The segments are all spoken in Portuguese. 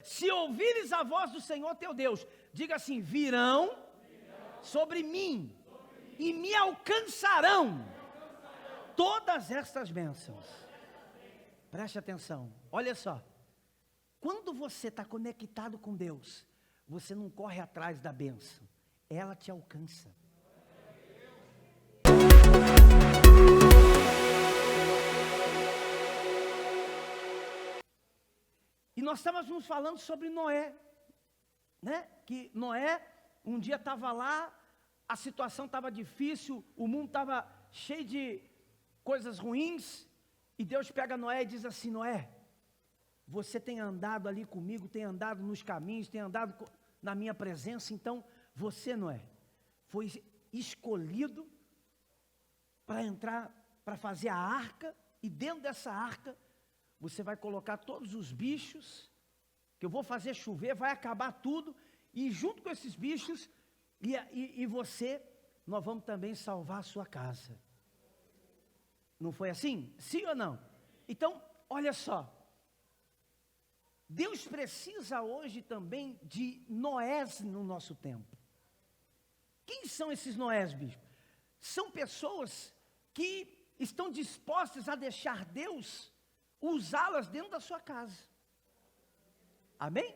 se ouvires a voz do Senhor teu Deus, diga assim, virão sobre mim e me alcançarão todas estas bênçãos. Preste atenção, olha só. Quando você está conectado com Deus, você não corre atrás da bênção, ela te alcança. E nós estávamos falando sobre Noé, né? Que Noé, um dia estava lá, a situação estava difícil, o mundo estava cheio de coisas ruins, e Deus pega Noé e diz assim, Noé, você tem andado ali comigo, tem andado nos caminhos, tem andado na minha presença, então você, Noé, foi escolhido para entrar, para fazer a arca, e dentro dessa arca, você vai colocar todos os bichos, que eu vou fazer chover, vai acabar tudo, e junto com esses bichos, e você, nós vamos também salvar a sua casa. Não foi assim? Sim ou não? Então, olha só, Deus precisa hoje também de Noés no nosso tempo. Quem são esses Noés, bispo? São pessoas que estão dispostas a deixar Deus usá-las dentro da sua casa. Amém?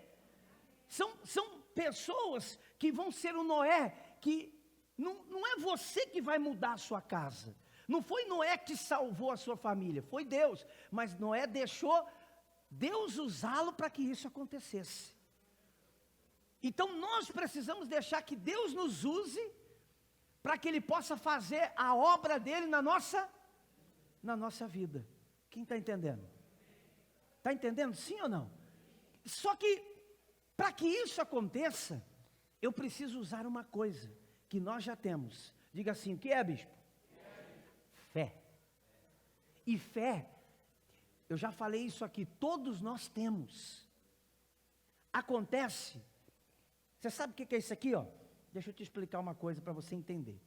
São pessoas que vão ser o Noé, que não é você que vai mudar a sua casa. Não foi Noé que salvou a sua família, foi Deus. Mas Noé deixou Deus usá-lo para que isso acontecesse. Então nós precisamos deixar que Deus nos use, para que Ele possa fazer a obra dEle na nossa vida. Quem está entendendo? Está entendendo sim ou não? Só que, para que isso aconteça, eu preciso usar uma coisa, que nós já temos. Diga assim, o que é, bispo? Fé. E fé, eu já falei isso aqui, todos nós temos. Acontece, você sabe o que é isso aqui, ó? Deixa eu te explicar uma coisa para você entender.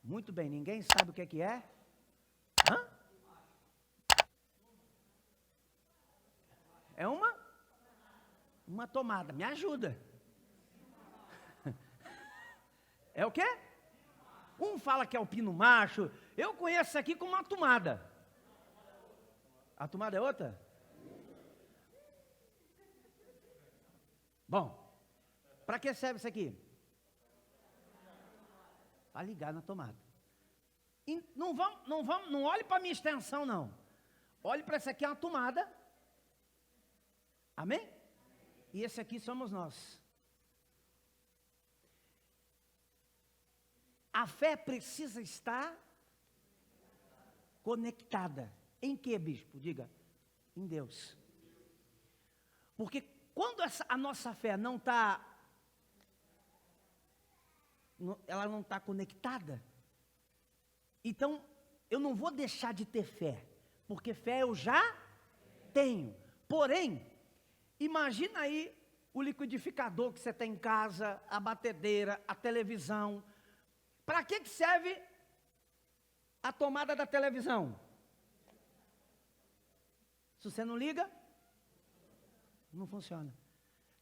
Muito bem, ninguém sabe o que é? Hã? É uma tomada, me ajuda. É o quê? Um fala que é o pino macho, eu conheço isso aqui como uma tomada. A tomada é outra? Bom, para que serve isso aqui? Para ligar na tomada. E não olhe para a minha extensão, não. Olhe para essa aqui, é uma tomada. Amém? E esse aqui somos nós. A fé precisa estar conectada. Em que, bispo? Diga. Em Deus. Porque quando a nossa fé não está, ela não está conectada, então eu não vou deixar de ter fé, porque fé eu já tenho. Porém, imagina aí o liquidificador que você tem em casa, a batedeira, a televisão. Para que serve a tomada da televisão? Se você não liga, não funciona.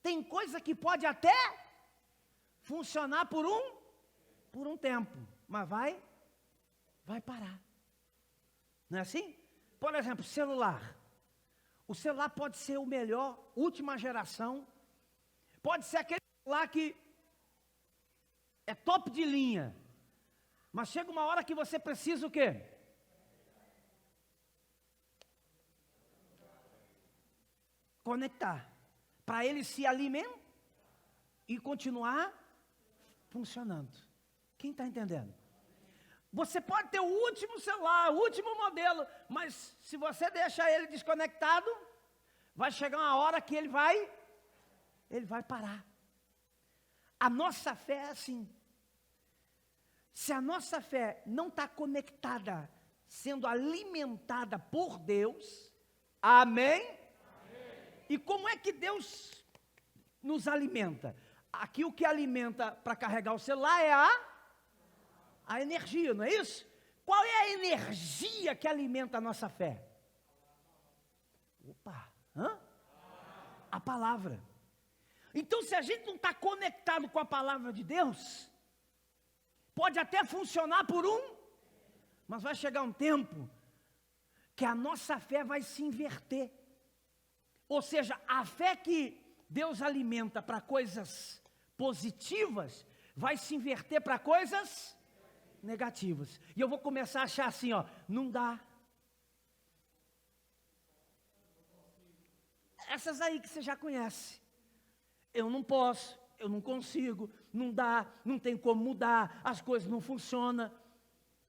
Tem coisa que pode até funcionar por um tempo, mas vai parar. Não é assim? Por exemplo, celular. O celular pode ser o melhor, última geração. Pode ser aquele celular que é top de linha. Mas chega uma hora que você precisa o quê? Conectar. Para ele se alimentar e continuar funcionando. Quem está entendendo? Você pode ter o último celular, o último modelo, mas se você deixar ele desconectado, vai chegar uma hora que ele vai parar. A nossa fé é assim. Se a nossa fé não está conectada, sendo alimentada por Deus, amém? E como é que Deus nos alimenta? Aqui o que alimenta para carregar o celular é a energia, não é isso? Qual é a energia que alimenta a nossa fé? Opa, hã? A palavra. Então, se a gente não está conectado com a palavra de Deus, pode até funcionar por mas vai chegar um tempo que a nossa fé vai se inverter. Ou seja, a fé que Deus alimenta para coisas positivas, vai se inverter para coisas negativas. E eu vou começar a achar assim, não dá. Essas aí que você já conhece. Eu não posso, eu não consigo, não dá, não tem como mudar, as coisas não funcionam.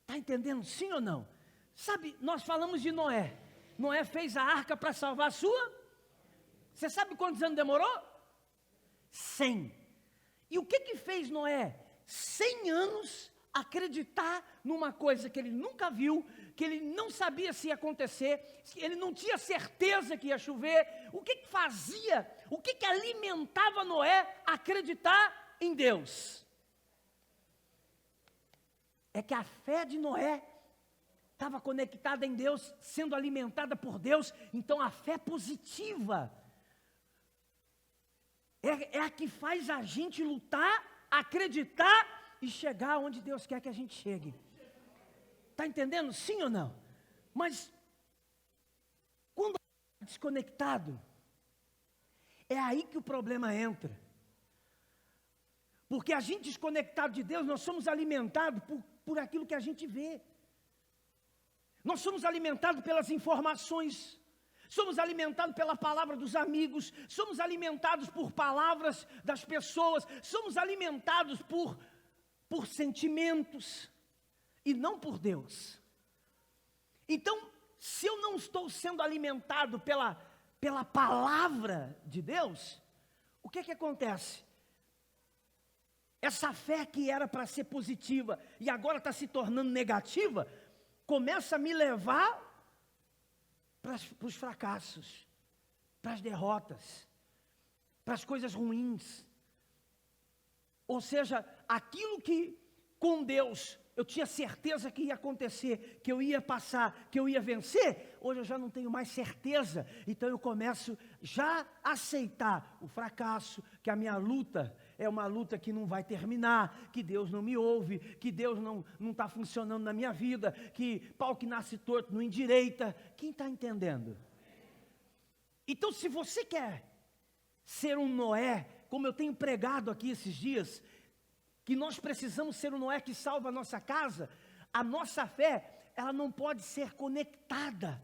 Está entendendo, sim ou não? Sabe, nós falamos de Noé. Noé fez a arca para salvar a sua. Você sabe quantos anos demorou? 100. E o que fez Noé? 100 anos acreditar numa coisa que ele nunca viu, que ele não sabia se ia acontecer, ele não tinha certeza que ia chover. O que fazia, o que alimentava Noé a acreditar em Deus? É que a fé de Noé estava conectada em Deus, sendo alimentada por Deus. Então a fé positiva é a que faz a gente lutar, acreditar e chegar onde Deus quer que a gente chegue. Está entendendo? Sim ou não? Mas quando está desconectado, é aí que o problema entra. Porque a gente desconectado de Deus, nós somos alimentados por aquilo que a gente vê. Nós somos alimentados pelas informações, somos alimentados pela palavra dos amigos, somos alimentados por palavras das pessoas, somos alimentados por sentimentos e não por Deus. Então, se eu não estou sendo alimentado pela palavra de Deus, o que acontece? Essa fé que era para ser positiva e agora está se tornando negativa, começa a me levar para os fracassos, para as derrotas, para as coisas ruins. Ou seja, aquilo que com Deus eu tinha certeza que ia acontecer, que eu ia passar, que eu ia vencer, hoje eu já não tenho mais certeza. Então eu começo já a aceitar o fracasso, que a minha luta é uma luta que não vai terminar, que Deus não me ouve, que Deus não está funcionando na minha vida, que pau que nasce torto não endireita. Quem está entendendo? Então, se você quer ser um Noé, como eu tenho pregado aqui esses dias, que nós precisamos ser um Noé que salva a nossa casa, a nossa fé, ela não pode ser conectada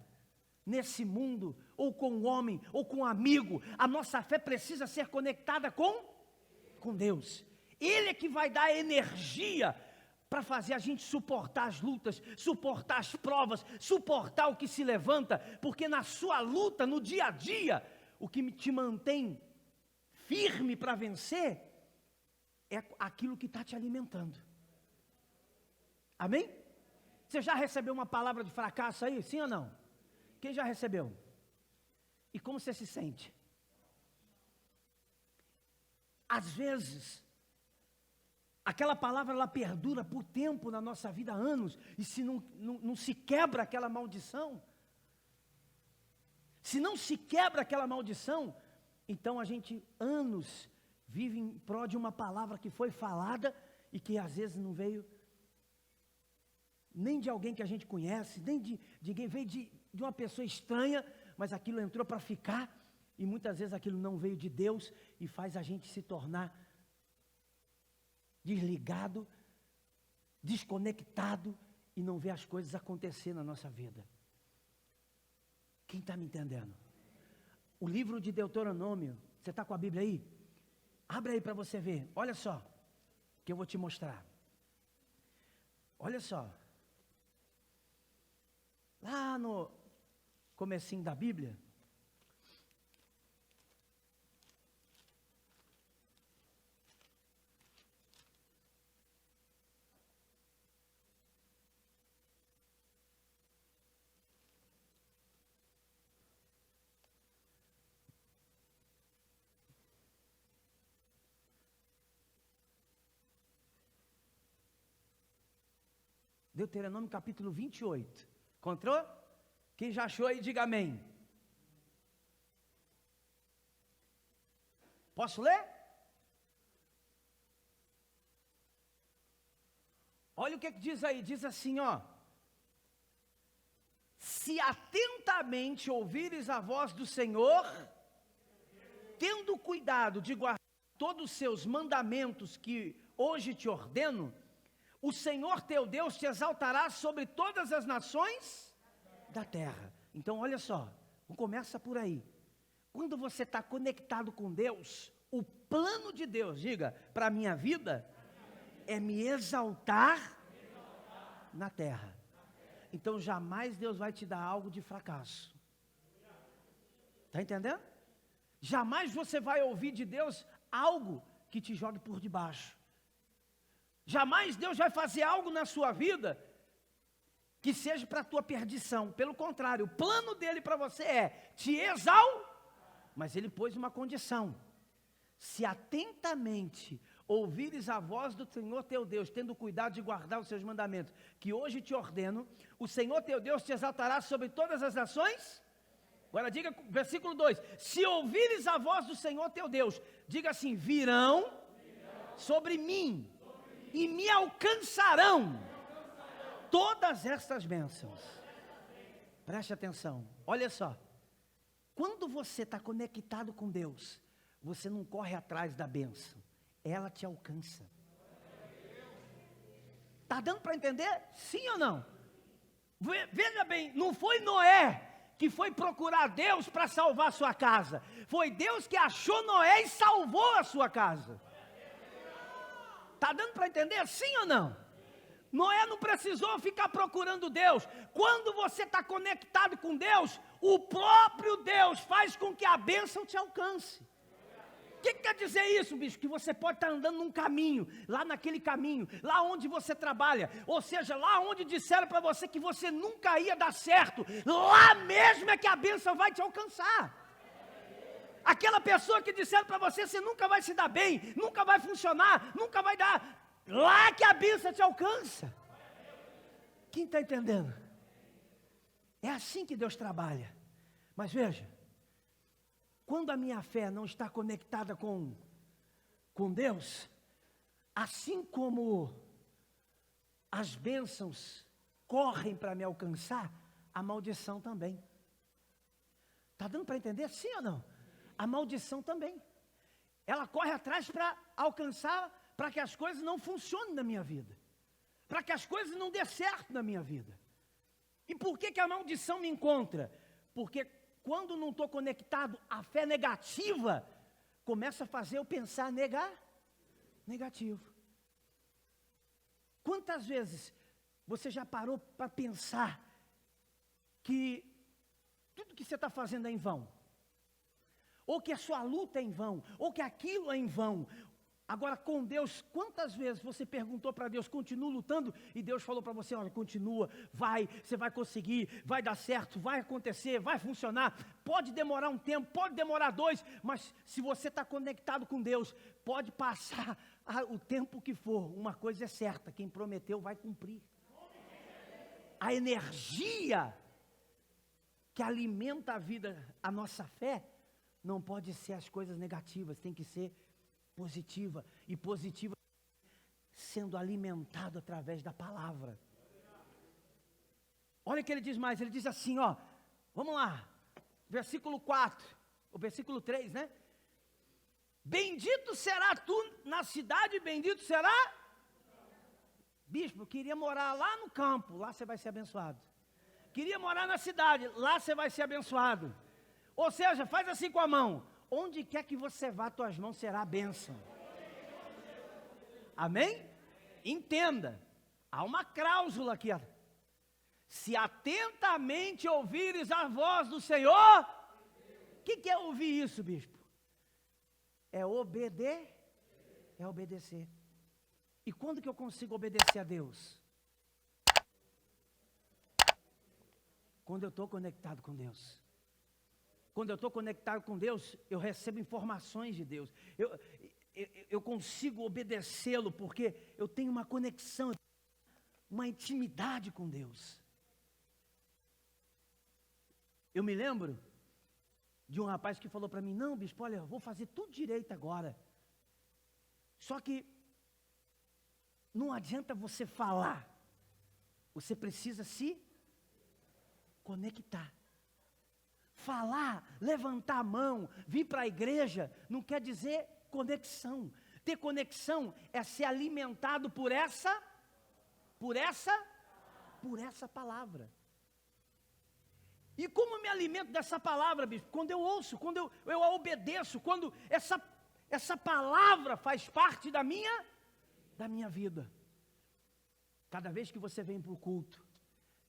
nesse mundo, ou com o homem, ou com o amigo. A nossa fé precisa ser conectada com Deus. Ele é que vai dar energia para fazer a gente suportar as lutas, suportar as provas, suportar o que se levanta, porque na sua luta, no dia a dia, o que te mantém firme para vencer é aquilo que está te alimentando. Amém? Você já recebeu uma palavra de fracasso aí? Sim ou não? Quem já recebeu? E como você se sente? Às vezes, aquela palavra ela perdura por tempo na nossa vida, anos, e se não se quebra aquela maldição, se não se quebra aquela maldição, então a gente anos vive em prol de uma palavra que foi falada e que às vezes não veio nem de alguém que a gente conhece, nem de ninguém, veio de uma pessoa estranha, mas aquilo entrou para ficar, e muitas vezes aquilo não veio de Deus e faz a gente se tornar desligado, desconectado e não vê as coisas acontecer na nossa vida. Quem está me entendendo? O livro de Deuteronômio, você está com a Bíblia aí? Abre aí para você ver, olha só, que eu vou te mostrar. Olha só. Lá no comecinho da Bíblia, Deuteronômio capítulo 28. Encontrou? Quem já achou aí, diga amém. Posso ler? Olha o que diz aí, diz assim, ó. Se atentamente ouvires a voz do Senhor, tendo cuidado de guardar todos os seus mandamentos que hoje te ordeno, o Senhor teu Deus te exaltará sobre todas as nações da terra. Então olha só, começa por aí. Quando você está conectado com Deus, o plano de Deus, diga, para a minha vida, é me exaltar na terra. Então jamais Deus vai te dar algo de fracasso. Está entendendo? Jamais você vai ouvir de Deus algo que te jogue por debaixo. Jamais Deus vai fazer algo na sua vida que seja para a tua perdição. Pelo contrário, o plano dele para você é te exaltar. Mas ele pôs uma condição: se atentamente ouvires a voz do Senhor teu Deus, tendo cuidado de guardar os seus mandamentos, que hoje te ordeno, o Senhor teu Deus te exaltará sobre todas as nações. Agora diga, versículo 2: se ouvires a voz do Senhor teu Deus, diga assim: virão sobre mim e me alcançarão todas estas bênçãos. Preste atenção, olha só. Quando você está conectado com Deus, você não corre atrás da bênção, ela te alcança. Está dando para entender? Sim ou não? Veja bem, não foi Noé que foi procurar Deus para salvar a sua casa. Foi Deus que achou Noé e salvou a sua casa. Está dando para entender? Sim ou não? Noé não precisou ficar procurando Deus. Quando você está conectado com Deus, o próprio Deus faz com que a bênção te alcance. O que quer dizer isso, bicho? Que você pode estar andando num caminho, lá naquele caminho, lá onde você trabalha, ou seja, lá onde disseram para você que você nunca ia dar certo, lá mesmo é que a bênção vai te alcançar. Aquela pessoa que disseram para você, você nunca vai se dar bem, nunca vai funcionar, nunca vai dar, lá que a bênção te alcança. Quem está entendendo? É assim que Deus trabalha. Mas veja, quando a minha fé não está conectada com Deus, assim como as bênçãos correm para me alcançar, a maldição também. Está dando para entender? Sim ou não? A maldição também. Ela corre atrás para alcançar, para que as coisas não funcionem na minha vida. Para que as coisas não dê certo na minha vida. E por que a maldição me encontra? Porque quando não estou conectado, a fé negativa começa a fazer eu pensar negativo. Quantas vezes você já parou para pensar que tudo que você está fazendo é em vão? Ou que a sua luta é em vão, ou que aquilo é em vão. Agora com Deus, quantas vezes você perguntou para Deus, continua lutando, e Deus falou para você, olha, continua, vai, você vai conseguir, vai dar certo, vai acontecer, vai funcionar, pode demorar um tempo, pode demorar 2, mas se você está conectado com Deus, pode passar o tempo que for, uma coisa é certa, quem prometeu vai cumprir. A energia que alimenta a vida, a nossa fé, não pode ser as coisas negativas, tem que ser positiva, e positiva sendo alimentado através da palavra. Olha o que ele diz mais, ele diz assim, ó, vamos lá, versículo 4, o versículo 3, né? Bendito será tu na cidade, bendito será? Bispo, eu queria morar lá no campo, lá você vai ser abençoado. Queria morar na cidade, lá você vai ser abençoado. Ou seja, faz assim com a mão. Onde quer que você vá, tuas mãos será a bênção. Amém? Entenda. Há uma cláusula aqui. Ó. Se atentamente ouvires a voz do Senhor. O que é ouvir isso, bispo? É obedecer. E quando que eu consigo obedecer a Deus? Quando eu estou conectado com Deus. Quando eu estou conectado com Deus, eu recebo informações de Deus. Eu consigo obedecê-lo porque eu tenho uma conexão, uma intimidade com Deus. Eu me lembro de um rapaz que falou para mim, não, bispo, olha, eu vou fazer tudo direito agora. Só que não adianta você falar, você precisa se conectar. Falar, levantar a mão, vir para a igreja, não quer dizer conexão. Ter conexão é ser alimentado por essa palavra. E como me alimento dessa palavra, bispo? Quando eu ouço, quando eu a obedeço, quando essa palavra faz parte da minha vida. Cada vez que você vem para o culto,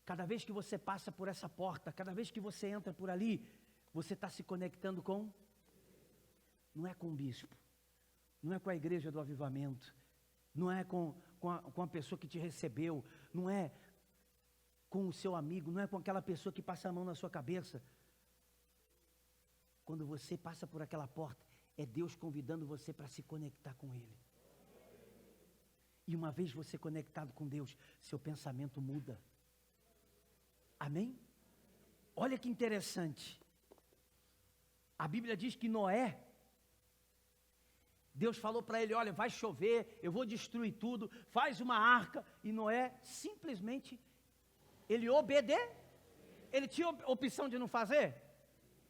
cada vez que você passa por essa porta, cada vez que você entra por ali, você está se conectando com, não é com o bispo, não é com a igreja do avivamento, não é com a pessoa que te recebeu, não é com o seu amigo, não é com aquela pessoa que passa a mão na sua cabeça. Quando você passa por aquela porta, é Deus convidando você para se conectar com Ele. E uma vez você conectado com Deus, seu pensamento muda. Amém? Olha que interessante. A Bíblia diz que Noé, Deus falou para ele, olha, vai chover, eu vou destruir tudo, faz uma arca. E Noé simplesmente, ele ele tinha opção de não fazer?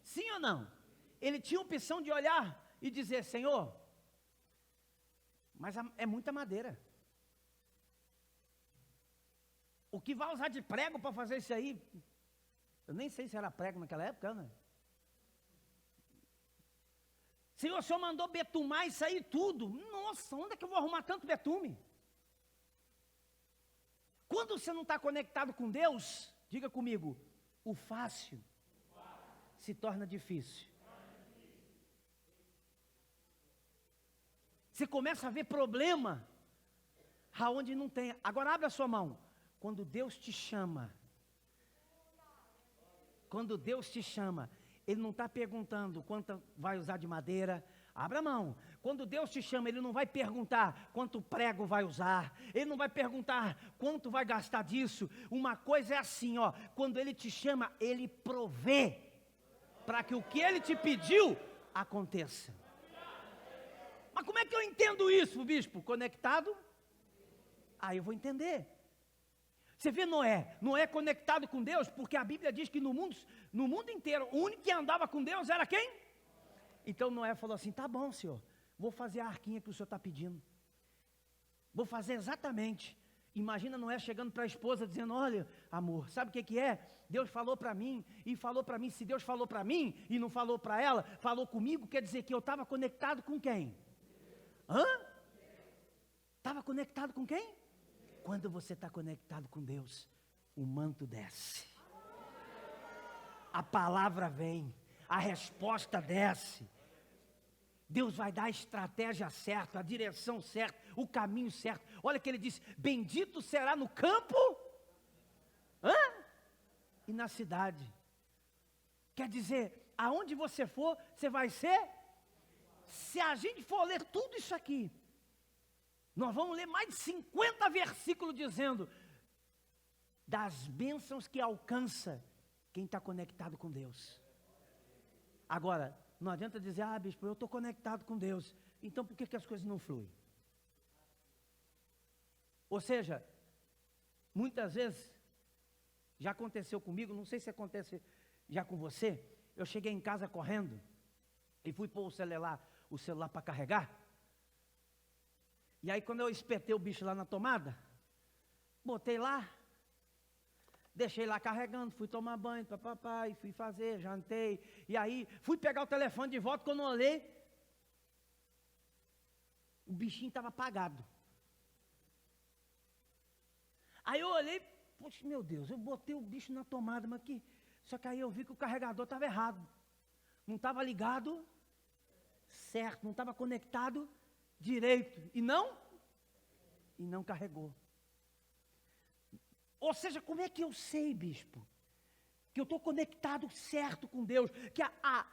Sim ou não? Ele tinha opção de olhar e dizer, Senhor, mas é muita madeira. O que vai usar de prego para fazer isso aí? Eu nem sei se era prego naquela época, né? Senhor, o Senhor mandou betumar isso aí tudo. Nossa, onde é que eu vou arrumar tanto betume? Quando você não está conectado com Deus, diga comigo, o fácil se torna difícil. Você começa a ver problema aonde não tem. Agora abre a sua mão. Quando Deus te chama, Ele não está perguntando quanto vai usar de madeira. Abra a mão. Quando Deus te chama, Ele não vai perguntar quanto prego vai usar. Ele não vai perguntar quanto vai gastar disso. Uma coisa é assim, ó. Quando Ele te chama, Ele provê para que o que Ele te pediu aconteça. Mas como é que eu entendo isso, bispo? Conectado? Aí eu vou entender. Você vê Noé conectado com Deus, porque a Bíblia diz que no mundo inteiro, o único que andava com Deus era quem? Então Noé falou assim, tá bom, Senhor, vou fazer a arquinha que o Senhor está pedindo. Vou fazer exatamente. Imagina Noé chegando para a esposa dizendo, olha, amor, sabe o que é? Deus falou para mim, e falou para mim, se Deus falou para mim, e não falou para ela, falou comigo, quer dizer que eu estava conectado com quem? Estava conectado com quem? Quando você está conectado com Deus, o manto desce. A palavra vem, a resposta desce. Deus vai dar a estratégia certa, a direção certa, o caminho certo. Olha que ele diz, bendito será no campo e na cidade. Quer dizer, aonde você for, você vai ser. Se a gente for ler tudo isso aqui, nós vamos ler mais de 50 versículos dizendo das bênçãos que alcança quem está conectado com Deus. Agora, não adianta dizer, bispo, eu estou conectado com Deus, então por que as coisas não fluem? Ou seja, muitas vezes, já aconteceu comigo, não sei se acontece já com você, eu cheguei em casa correndo e fui pôr o celular para carregar. E aí quando eu espetei o bicho lá na tomada, botei lá, deixei lá carregando, fui tomar banho, papapá, e fui fazer, jantei. E aí fui pegar o telefone de volta, quando eu olhei, o bichinho estava apagado. Aí eu olhei, poxa, meu Deus, eu botei o bicho na tomada, mas só que aí eu vi que o carregador estava errado. Não estava ligado certo, não estava conectado direito. E não carregou. Ou seja, como é que eu sei, bispo, que eu estou conectado certo com Deus, que a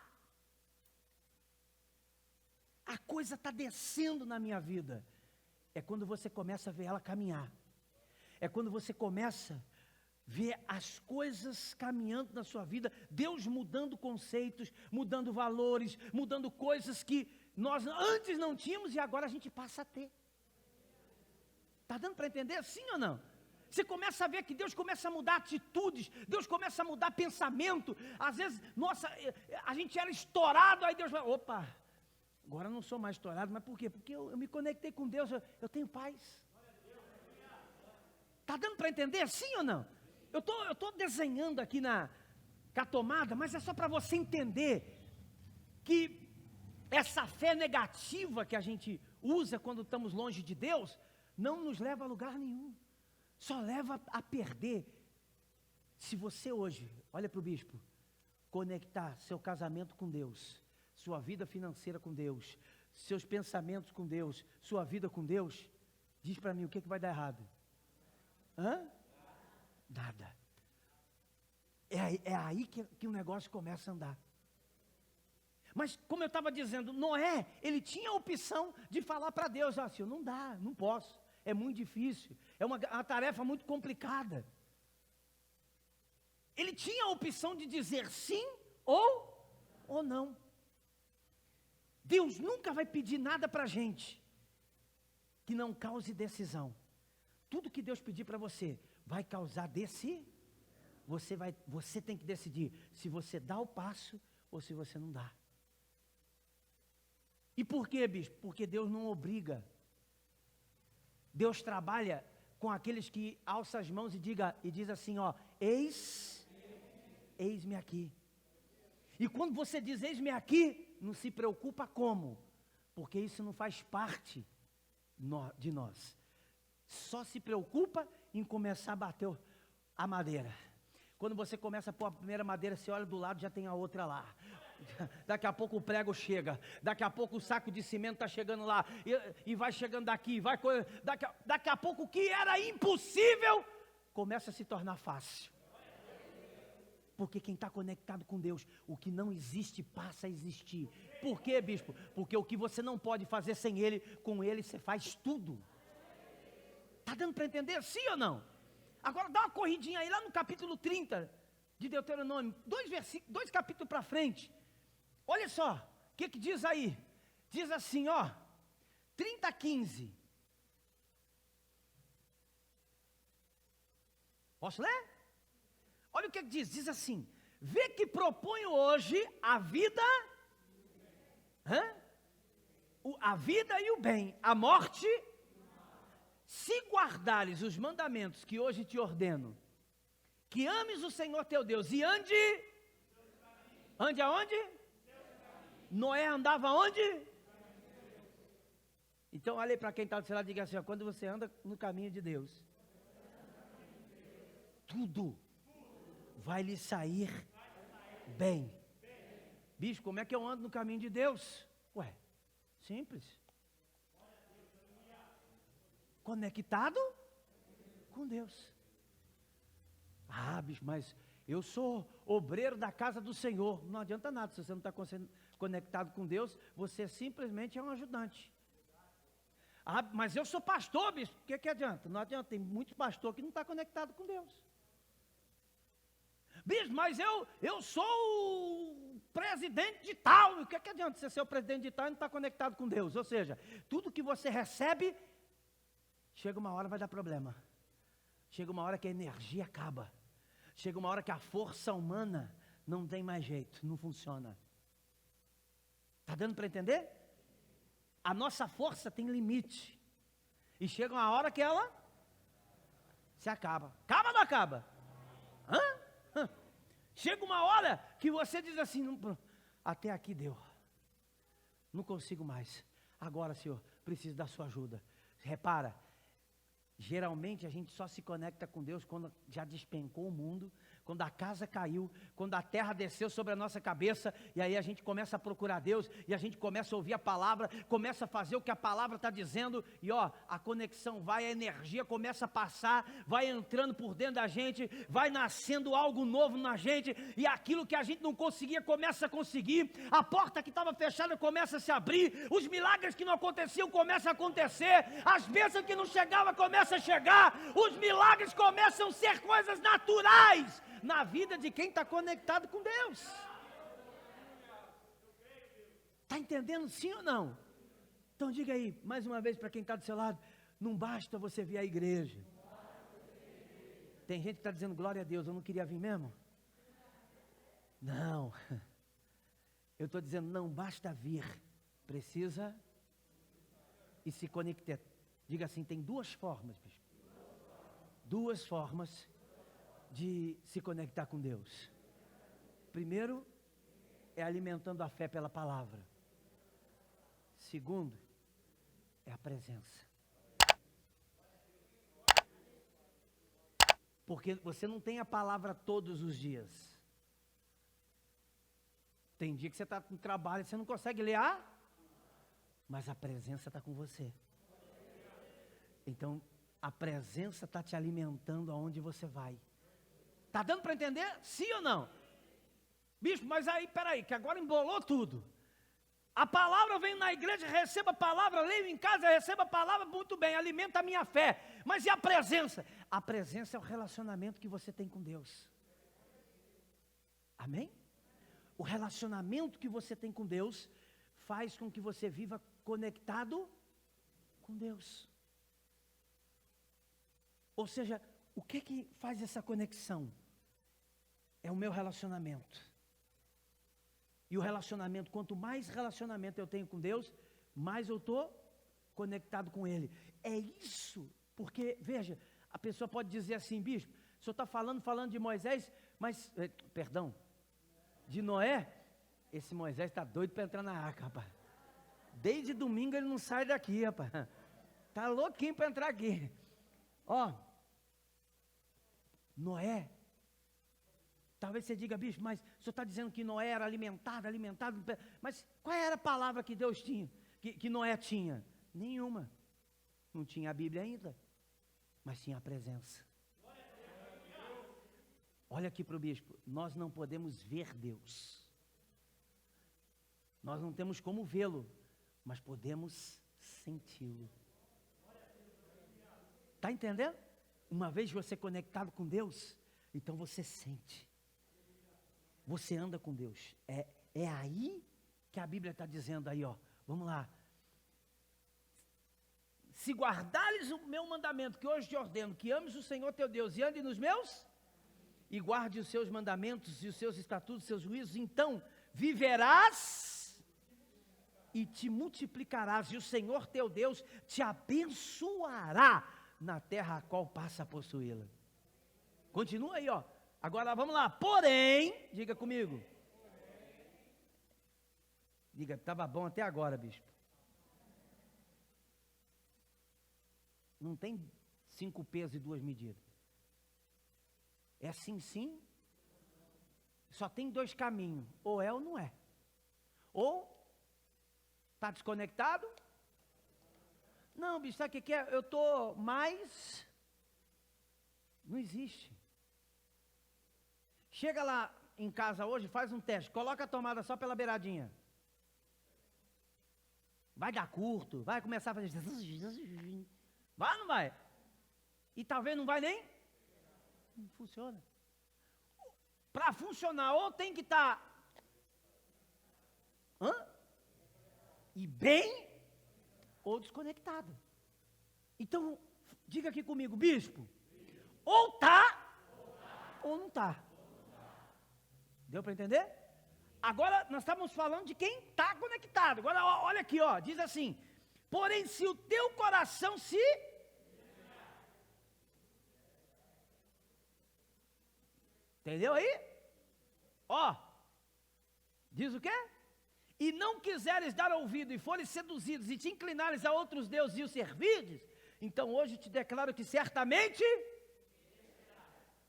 coisa está descendo na minha vida? É quando você começa a ver ela caminhar. É quando você começa ver as coisas caminhando na sua vida, Deus mudando conceitos, mudando valores, mudando coisas que nós antes não tínhamos e agora a gente passa a ter. Está dando para entender sim ou não? Você começa a ver que Deus começa a mudar atitudes, Deus começa a mudar pensamento. Às vezes, nossa, a gente era estourado, aí Deus vai, opa, agora eu não sou mais estourado, mas por quê? Porque eu me conectei com Deus, eu tenho paz. Está dando para entender sim ou não? Eu estou desenhando aqui com a tomada, mas é só para você entender que essa fé negativa que a gente usa quando estamos longe de Deus, não nos leva a lugar nenhum. Só leva a perder. Se você hoje, olha para o bispo, conectar seu casamento com Deus, sua vida financeira com Deus, seus pensamentos com Deus, sua vida com Deus, diz para mim o que vai dar errado? Nada. É aí que o negócio começa a andar. Mas como eu estava dizendo, Noé, ele tinha a opção de falar para Deus, assim, não dá, não posso, é muito difícil, é uma tarefa muito complicada. Ele tinha a opção de dizer sim ou não. Deus nunca vai pedir nada para a gente que não cause decisão. Tudo que Deus pedir para você vai causar você tem que decidir se você dá o passo ou se você não dá. E por quê, bispo? Porque Deus não obriga. Deus trabalha com aqueles que alçam as mãos e diz assim, ó, eis-me aqui. E quando você diz eis-me aqui, não se preocupa como, porque isso não faz parte de nós. Só se preocupa em começar a bater a madeira. Quando você começa a pôr a primeira madeira, você olha do lado, já tem a outra lá. Daqui a pouco o prego chega, daqui a pouco o saco de cimento está chegando lá, e vai chegando daqui, daqui a pouco o que era impossível, começa a se tornar fácil. Porque quem está conectado com Deus, o que não existe passa a existir. Por quê, bispo? Porque o que você não pode fazer sem Ele, com Ele você faz tudo. Está dando para entender sim ou não? Agora dá uma corridinha aí lá no capítulo 30 de Deuteronômio, 2 capítulos para frente. Olha só, o que diz aí? Diz assim, ó, 30:15. Posso ler? Olha o que diz, diz assim, vê que proponho hoje a vida, a vida e o bem, a morte, se guardares os mandamentos que hoje te ordeno, que ames o Senhor teu Deus e ande aonde? Noé andava onde? Então olha aí para quem está do seu lado e diga assim, ó, quando você anda no caminho de Deus, tudo vai lhe sair bem. Bicho, como é que eu ando no caminho de Deus? Ué, simples. Conectado com Deus. Ah, bicho, mas eu sou obreiro da casa do Senhor. Não adianta nada, se você não está conectado com Deus, você simplesmente é um ajudante. Ah, mas eu sou pastor, bicho, o que adianta? Não adianta, tem muitos pastores que não estão conectados com Deus. Bicho, mas eu sou o presidente de tal, o que adianta você ser o presidente de tal e não estar conectado com Deus? Ou seja, tudo que você recebe, chega uma hora vai dar problema. Chega uma hora que a energia acaba. Chega uma hora que a força humana não tem mais jeito, não funciona. Está dando para entender? A nossa força tem limite. E chega uma hora que ela se acaba. Acaba ou não acaba? Chega uma hora que você diz assim, até aqui deu. Não consigo mais. Agora, Senhor, preciso da sua ajuda. Repara, geralmente a gente só se conecta com Deus quando já despencou o mundo, quando a casa caiu, quando a terra desceu sobre a nossa cabeça, e aí a gente começa a procurar Deus, e a gente começa a ouvir a palavra, começa a fazer o que a palavra está dizendo, e a conexão vai, a energia começa a passar, vai entrando por dentro da gente, vai nascendo algo novo na gente, e aquilo que a gente não conseguia começa a conseguir, a porta que estava fechada começa a se abrir, os milagres que não aconteciam começam a acontecer, as bênçãos que não chegavam começam a chegar, os milagres começam a ser coisas naturais na vida de quem está conectado com Deus. Está entendendo sim ou não? Então diga aí, mais uma vez para quem está do seu lado, não basta você vir à igreja. Tem gente que está dizendo, glória a Deus, eu não queria vir mesmo. Não, eu estou dizendo, não basta vir, precisa e se conectar. Diga assim, tem duas formas, bispo. Duas formas de se conectar com Deus. Primeiro, é alimentando a fé pela palavra. Segundo, é a presença. Porque você não tem a palavra todos os dias. Tem dia que você está com trabalho e você não consegue ler, mas a presença está com você. Então, a presença está te alimentando aonde você vai. Está dando para entender? Sim ou não? Bispo, mas aí, peraí, que agora embolou tudo. A palavra vem na igreja, receba a palavra, leio em casa, receba a palavra, muito bem, alimenta a minha fé. Mas e a presença? A presença é o relacionamento que você tem com Deus. Amém? O relacionamento que você tem com Deus faz com que você viva conectado com Deus. Ou seja, o que faz essa conexão? É o meu relacionamento. E o relacionamento, quanto mais relacionamento eu tenho com Deus, mais eu estou conectado com Ele. É isso, porque, veja, a pessoa pode dizer assim, bispo, o senhor está falando de Moisés, mas, de Noé, esse Moisés está doido para entrar na arca, rapaz. Desde domingo ele não sai daqui, rapaz. Está louquinho para entrar aqui. Noé, talvez você diga, bispo, mas o senhor está dizendo que Noé era alimentado, mas qual era a palavra que Deus tinha, que Noé tinha? Nenhuma, não tinha a Bíblia ainda, mas tinha a presença. Olha aqui para o bispo, nós não podemos ver Deus, nós não temos como vê-lo, mas podemos senti-lo. Está entendendo? Uma vez você conectado com Deus, então você sente. Você anda com Deus. É aí que a Bíblia está dizendo aí, vamos lá. Se guardares o meu mandamento, que hoje te ordeno, que ames o Senhor teu Deus e ande nos meus, e guarde os seus mandamentos e os seus estatutos, os seus juízos, então viverás e te multiplicarás, e o Senhor teu Deus te abençoará na terra a qual passa a possuí-la. Continua aí, Agora vamos lá. Porém, diga comigo. Diga, estava bom até agora, bispo. Não tem 5 pesos e 2 medidas. É sim, sim. Só tem 2 caminhos. Ou é ou não é. Ou está desconectado. Não, bicho, sabe o que é? Eu estou mais... Não existe. Chega lá em casa hoje, faz um teste, coloca a tomada só pela beiradinha. Vai dar curto, vai começar a fazer... Vai ou não vai? E talvez não vai nem... Não funciona. Para funcionar, ou tem que estar... E bem... ou desconectado. Então, diga aqui comigo, bispo, ou tá, ou não tá. Deu para entender? Agora, nós estamos falando de quem está conectado. Agora, olha aqui, diz assim, porém, se o teu coração se... Entendeu aí? Diz o quê? E não quiseres dar ouvido, e fores seduzidos, e te inclinares a outros deuses e os servirdes, então hoje te declaro que certamente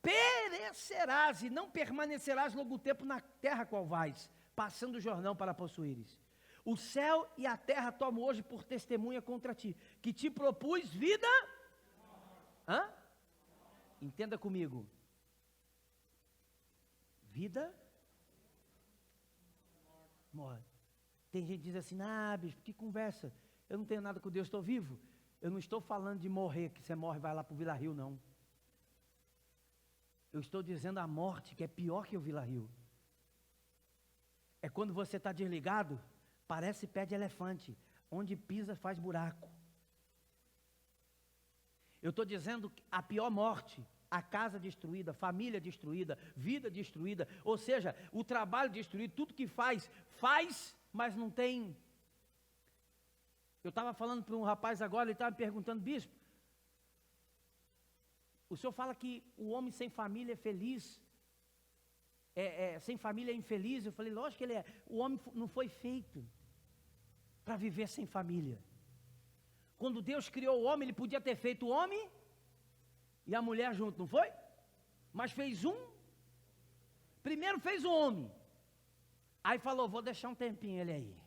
perecerás e não permanecerás longo tempo na terra qual vais, passando o Jordão para possuíres. O céu e a terra tomam hoje por testemunha contra ti, que te propus vida. Hã? Entenda comigo. Vida. Morre. Tem gente que diz assim, bispo, que conversa, eu não tenho nada com Deus, estou vivo. Eu não estou falando de morrer, que você morre e vai lá para o Vila Rio, não. Eu estou dizendo a morte, que é pior que o Vila Rio. É quando você está desligado, parece pé de elefante, onde pisa faz buraco. Eu estou dizendo a pior morte, a casa destruída, família destruída, vida destruída, ou seja, o trabalho destruído, tudo que faz, mas não tem. Eu estava falando para um rapaz agora, ele estava me perguntando, bispo, o senhor fala que o homem sem família é feliz, sem família é infeliz. Eu falei, lógico que ele é. O homem não foi feito para viver sem família. Quando Deus criou o homem, ele podia ter feito o homem e a mulher junto, não foi? Mas fez um. Primeiro fez o homem. Aí falou, vou deixar um tempinho ele aí,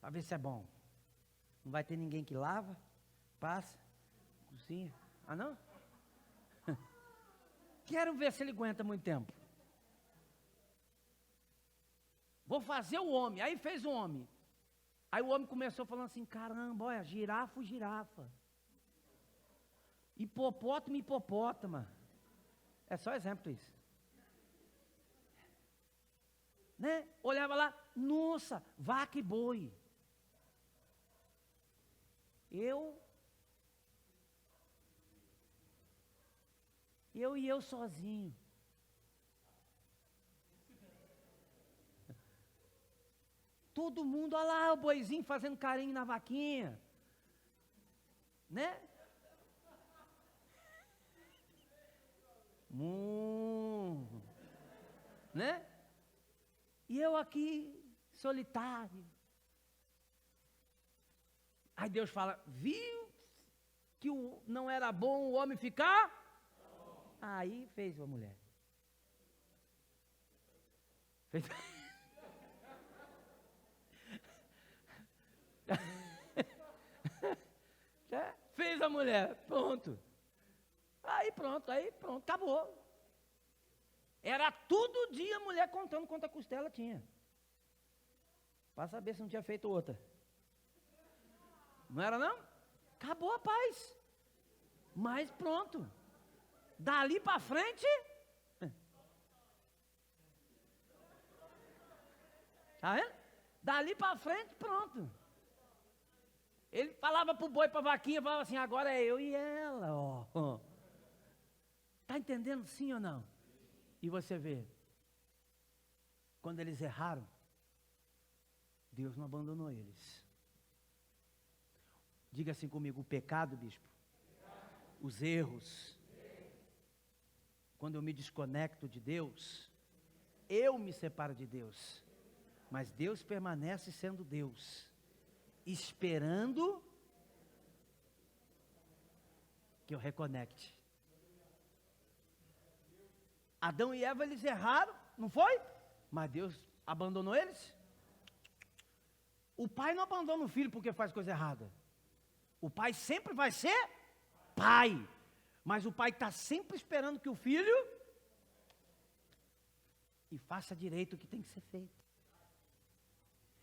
para ver se é bom. Não vai ter ninguém que lava, passa, cozinha. Ah, não? Quero ver se ele aguenta muito tempo. Vou fazer o homem. Aí fez o homem. Aí o homem começou falando assim, caramba, olha, girafa. Hipopótamo, hipopótama. É só exemplo isso. Né? Olhava lá, nossa, vaca e boi. Eu sozinho. Todo mundo, olha lá o boizinho fazendo carinho na vaquinha. Né? Né? E eu aqui, solitário. Aí Deus fala, viu que não era bom o homem ficar? Aí fez a mulher. Fez a mulher, pronto. Aí pronto, acabou. Era todo dia a mulher contando quanta costela tinha. Para saber se não tinha feito outra. Não era não? Acabou a paz. Mas pronto. Dali para frente. Tá vendo? Dali para frente, pronto. Ele falava pro boi, pra vaquinha, falava assim, agora é eu e ela, ó. Tá entendendo sim ou não? E você vê, quando eles erraram, Deus não abandonou eles. Diga assim comigo, o pecado, bispo, os erros, quando eu me desconecto de Deus, eu me separo de Deus, mas Deus permanece sendo Deus, esperando que eu reconecte. Adão e Eva, eles erraram, não foi? Mas Deus abandonou eles? O pai não abandona o filho porque faz coisa errada. O pai sempre vai ser pai. Mas o pai está sempre esperando que o filho e faça direito o que tem que ser feito.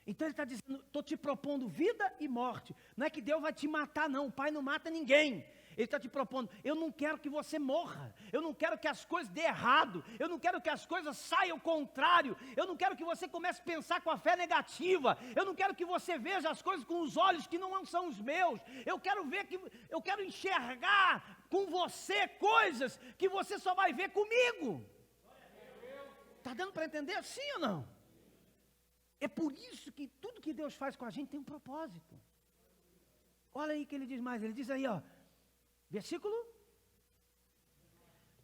Então ele está dizendo, estou te propondo vida e morte. Não é que Deus vai te matar não, o pai não mata ninguém. Ele está te propondo, eu não quero que você morra, eu não quero que as coisas dê errado, eu não quero que as coisas saiam ao contrário, eu não quero que você comece a pensar com a fé negativa, eu não quero que você veja as coisas com os olhos que não são os meus, eu quero enxergar com você coisas que você só vai ver comigo. Está dando para entender? Sim ou não? É por isso que tudo que Deus faz com a gente tem um propósito. Olha aí o que ele diz mais, ele diz aí, ó. Versículo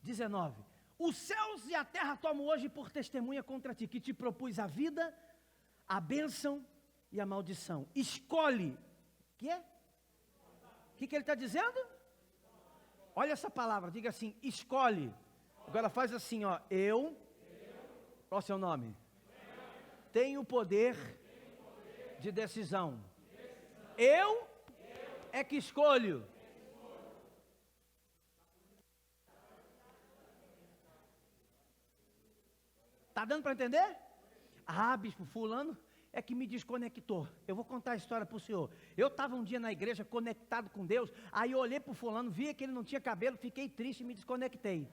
19. Os céus e a terra tomam hoje por testemunha contra ti, que te propus a vida, a bênção e a maldição. Escolhe. O que é? O que ele está dizendo? Olha essa palavra, diga assim, escolhe. Agora faz assim, ó, qual é o seu nome? Tenho o poder de decisão. Eu é que escolho. Tá dando para entender? Ah, bispo, fulano é que me desconectou. Eu vou contar a história para o senhor. Eu estava um dia na igreja conectado com Deus, aí eu olhei para o fulano, vi que ele não tinha cabelo, fiquei triste e me desconectei.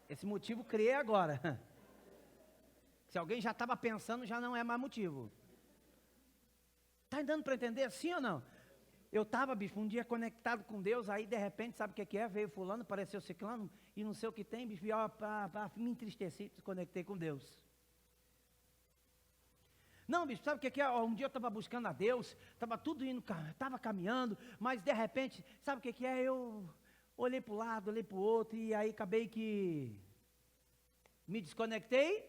Esse motivo criei agora. Se alguém já estava pensando, já não é mais motivo. Está dando para entender, sim ou não? Eu estava, bispo, um dia conectado com Deus, aí de repente, sabe o que é? Veio fulano, apareceu ciclano, e não sei o que tem, bispo, e me entristeci, desconectei com Deus. Não, bispo, sabe o que é? Um dia eu estava buscando a Deus, estava tudo indo, estava caminhando, mas de repente, sabe o que é? Eu olhei para o lado, olhei para o outro, e aí acabei que me desconectei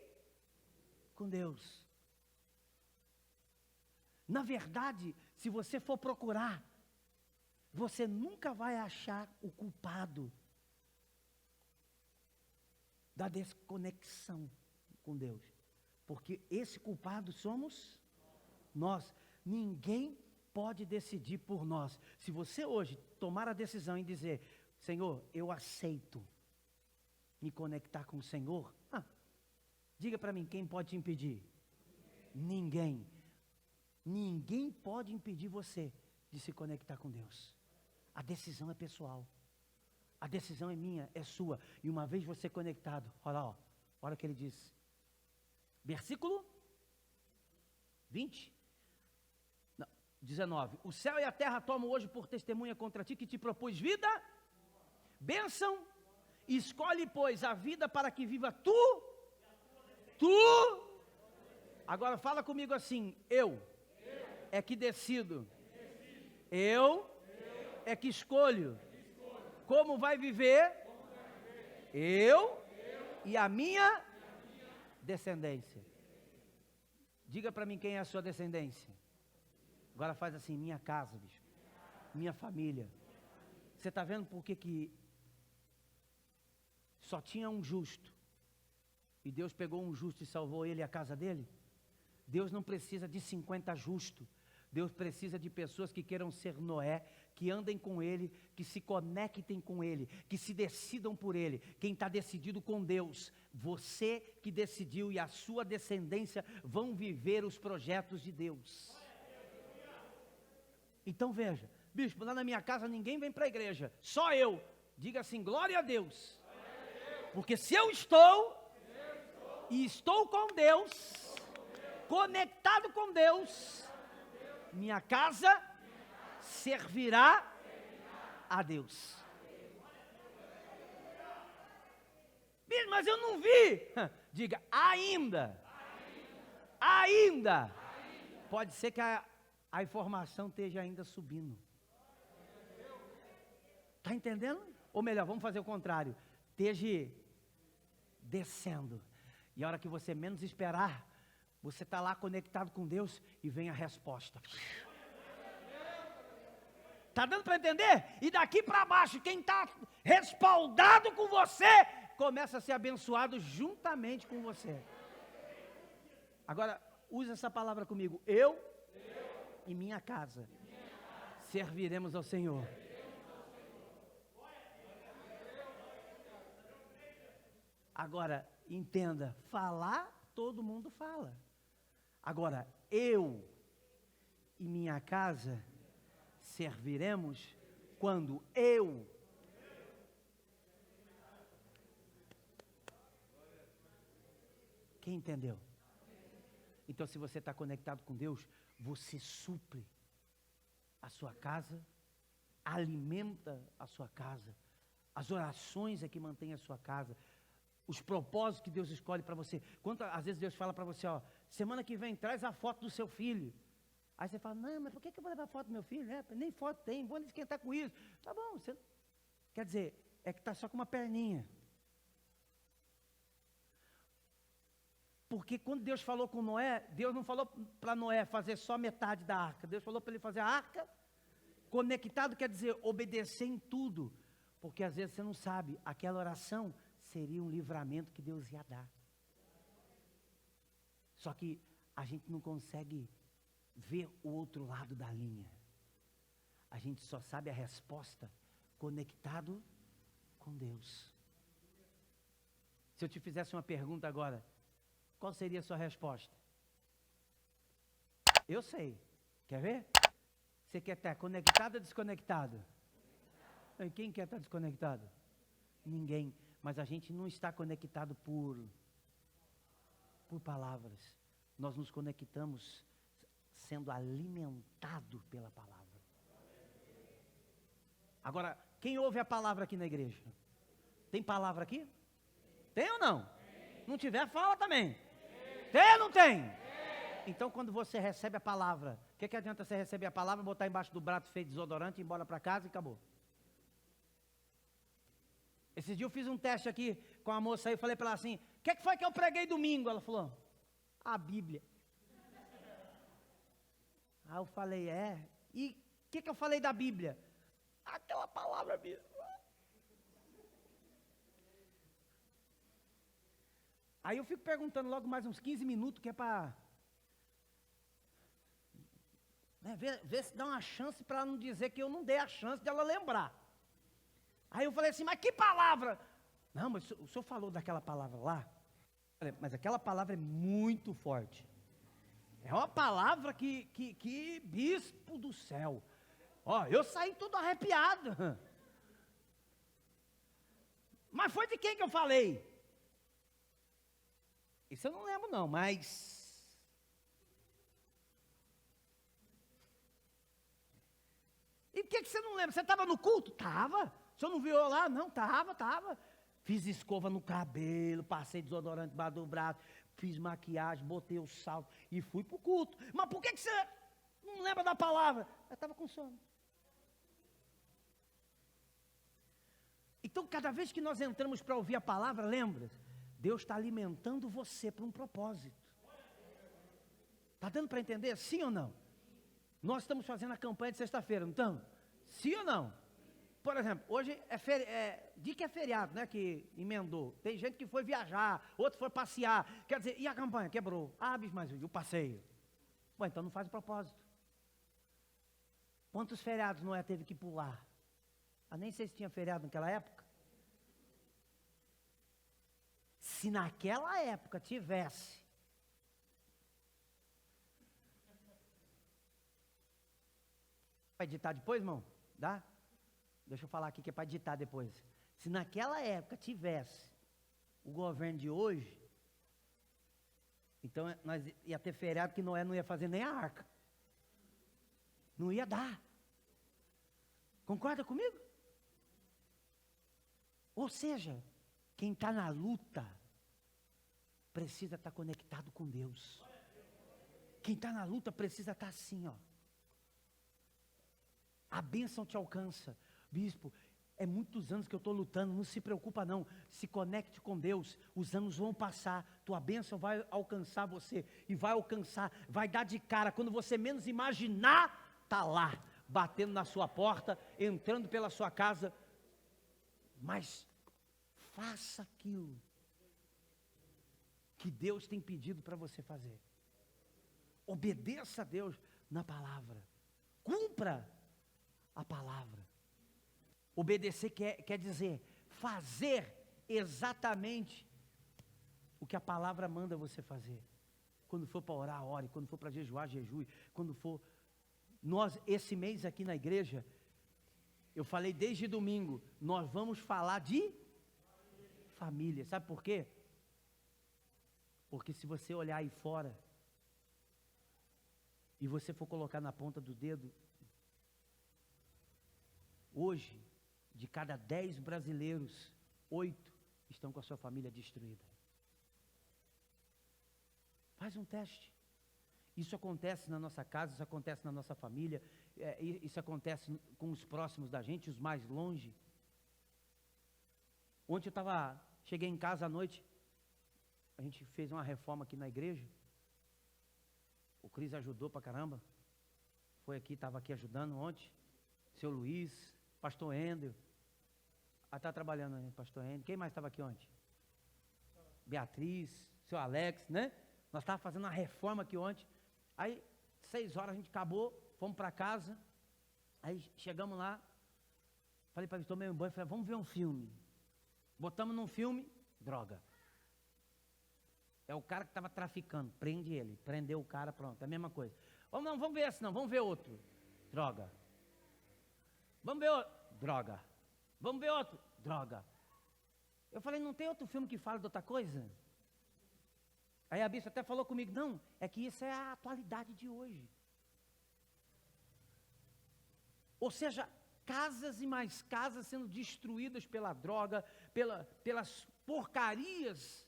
com Deus. Na verdade, se você for procurar, você nunca vai achar o culpado da desconexão com Deus. Porque esse culpado somos nós. Ninguém pode decidir por nós. Se você hoje tomar a decisão e dizer, Senhor, eu aceito me conectar com o Senhor, diga para mim, quem pode te impedir? Ninguém. Ninguém pode impedir você de se conectar com Deus. A decisão é pessoal. A decisão é minha, é sua. E uma vez você conectado, olha o que ele diz. Versículo 20. Não, 19. O céu e a terra tomam hoje por testemunha contra ti que te propus vida, bênção. Escolhe, pois, a vida para que viva tu. Agora fala comigo assim, eu é que decido. Eu é que escolho. Como vai viver? Eu e a minha descendência. Diga para mim quem é a sua descendência. Agora faz assim, minha casa, bicho. Minha família. Você está vendo por que só tinha um justo? E Deus pegou um justo e salvou ele e a casa dele? Deus não precisa de 50 justos. Deus precisa de pessoas que queiram ser Noé, que andem com Ele, que se conectem com Ele, que se decidam por Ele. Quem está decidido com Deus, você que decidiu e a sua descendência vão viver os projetos de Deus. Então veja, bispo, lá na minha casa ninguém vem para a igreja, só eu. Diga assim, glória a Deus. Porque se eu estou e estou com Deus, conectado com Deus, minha casa servirá a Deus. Mas eu não vi. Diga, ainda. Pode ser que a informação esteja ainda subindo. Está entendendo? Ou melhor, vamos fazer o contrário. Esteja descendo. E a hora que você menos esperar, você está lá conectado com Deus e vem a resposta. Está dando para entender? E daqui para baixo, quem está respaldado com você, começa a ser abençoado juntamente com você. Agora, use essa palavra comigo. Eu e minha casa serviremos ao Senhor. Agora, entenda, falar, todo mundo fala. Agora, eu e minha casa serviremos quando eu. Quem entendeu? Então, se você está conectado com Deus, você supre a sua casa, alimenta a sua casa, as orações é que mantém a sua casa, os propósitos que Deus escolhe para você. Às vezes Deus fala para você, semana que vem traz a foto do seu filho. Aí você fala, não, mas por que eu vou levar a foto do meu filho? Nem foto tem, vou esquentar com isso. Tá bom, quer dizer, é que está só com uma perninha. Porque quando Deus falou com Noé, Deus não falou para Noé fazer só metade da arca. Deus falou para ele fazer a arca. Conectado quer dizer obedecer em tudo. Porque às vezes você não sabe, aquela oração seria um livramento que Deus ia dar. Só que a gente não consegue ver o outro lado da linha. A gente só sabe a resposta conectado com Deus. Se eu te fizesse uma pergunta agora, qual seria a sua resposta? Eu sei. Quer ver? Você quer estar conectado ou desconectado? E quem quer estar desconectado? Ninguém. Mas a gente não está conectado por palavras. Nós nos conectamos sendo alimentado pela palavra. Agora, quem ouve a palavra aqui na igreja? Tem palavra aqui? Tem ou não? Não tiver, fala também. Tem ou não tem? Então, quando você recebe a palavra, o que adianta você receber a palavra, botar embaixo do braço feito desodorante, ir embora para casa e acabou? Esses dias eu fiz um teste aqui com a moça aí, eu falei para ela assim, o que foi que eu preguei domingo? Ela falou, a Bíblia. Aí eu falei, e o que eu falei da Bíblia? Aquela palavra mesmo. Aí eu fico perguntando logo mais uns 15 minutos, que é para ver se dá uma chance para ela não dizer que eu não dei a chance de ela lembrar. Aí eu falei assim, mas que palavra? Não, mas o senhor falou daquela palavra lá? Mas aquela palavra é muito forte. É uma palavra que bispo do céu. Ó, eu saí todo arrepiado. Mas foi de quem que eu falei? Isso eu não lembro não, mas... E por que você não lembra? Você estava no culto? Tava. O senhor não viu eu lá? Não, tava. Fiz escova no cabelo, passei desodorante debaixo do braço, fiz maquiagem, botei o salto e fui para o culto. Mas por que você não lembra da palavra? Eu estava com sono. Então, cada vez que nós entramos para ouvir a palavra, lembra? Deus está alimentando você para um propósito. Está dando para entender? Sim ou não? Nós estamos fazendo a campanha de sexta-feira, não estamos? Sim ou não? Por exemplo, hoje dia que é feriado, né, que emendou. Tem gente que foi viajar, outro foi passear. Quer dizer, e a campanha? Quebrou. Mas o passeio. Bom, então não faz o propósito. Quantos feriados Noé teve que pular? Nem sei se tinha feriado naquela época. Se naquela época tivesse, vai editar depois, irmão? Dá? Deixa eu falar aqui que é para editar depois. Se naquela época tivesse o governo de hoje, então nós ia ter feriado que Noé não ia fazer nem a arca. Não ia dar. Concorda comigo? Ou seja, quem está na luta precisa estar conectado com Deus. Quem está na luta precisa estar assim, ó. A bênção te alcança. Bispo, é muitos anos que eu estou lutando, não se preocupa não. Se conecte com Deus, os anos vão passar, tua bênção vai alcançar você. E vai alcançar, vai dar de cara. Quando você menos imaginar, está lá, batendo na sua porta, entrando pela sua casa. Mas faça aquilo que Deus tem pedido para você fazer. Obedeça a Deus na palavra. Cumpra a palavra. Obedecer quer dizer fazer exatamente o que a palavra manda você fazer. Quando for para orar, ore. Quando for para jejuar, jejue. Quando for... Nós, esse mês aqui na igreja, eu falei desde domingo, nós vamos falar de família. Sabe por quê? Porque se você olhar aí fora e você for colocar na ponta do dedo, hoje, de cada 10 brasileiros, 8 estão com a sua família destruída. Faz um teste. Isso acontece na nossa casa, isso acontece na nossa família, isso acontece com os próximos da gente, os mais longe. Ontem cheguei em casa à noite, A gente fez uma reforma aqui na igreja. O Cris ajudou pra caramba. Foi aqui, estava aqui ajudando ontem. Seu Luiz, pastor Ender. Está trabalhando aí, pastor Ender. Quem mais estava aqui ontem? Beatriz, seu Alex, né? Nós estávamos fazendo uma reforma aqui ontem. Aí, 6 horas a gente acabou, fomos para casa. Aí chegamos lá. Falei para ele, tomei um banho, falei, vamos ver um filme. Botamos num filme, droga. É o cara que estava traficando, prende ele. Prendeu o cara, pronto, é a mesma coisa. Vamos ver esse não, vamos ver outro. Droga. Vamos ver outro. Droga. Vamos ver outro. Droga. Eu falei, não tem outro filme que fala de outra coisa? Aí a bispa até falou comigo, não, é que isso é a atualidade de hoje. Ou seja, casas e mais casas sendo destruídas pela droga, pelas porcarias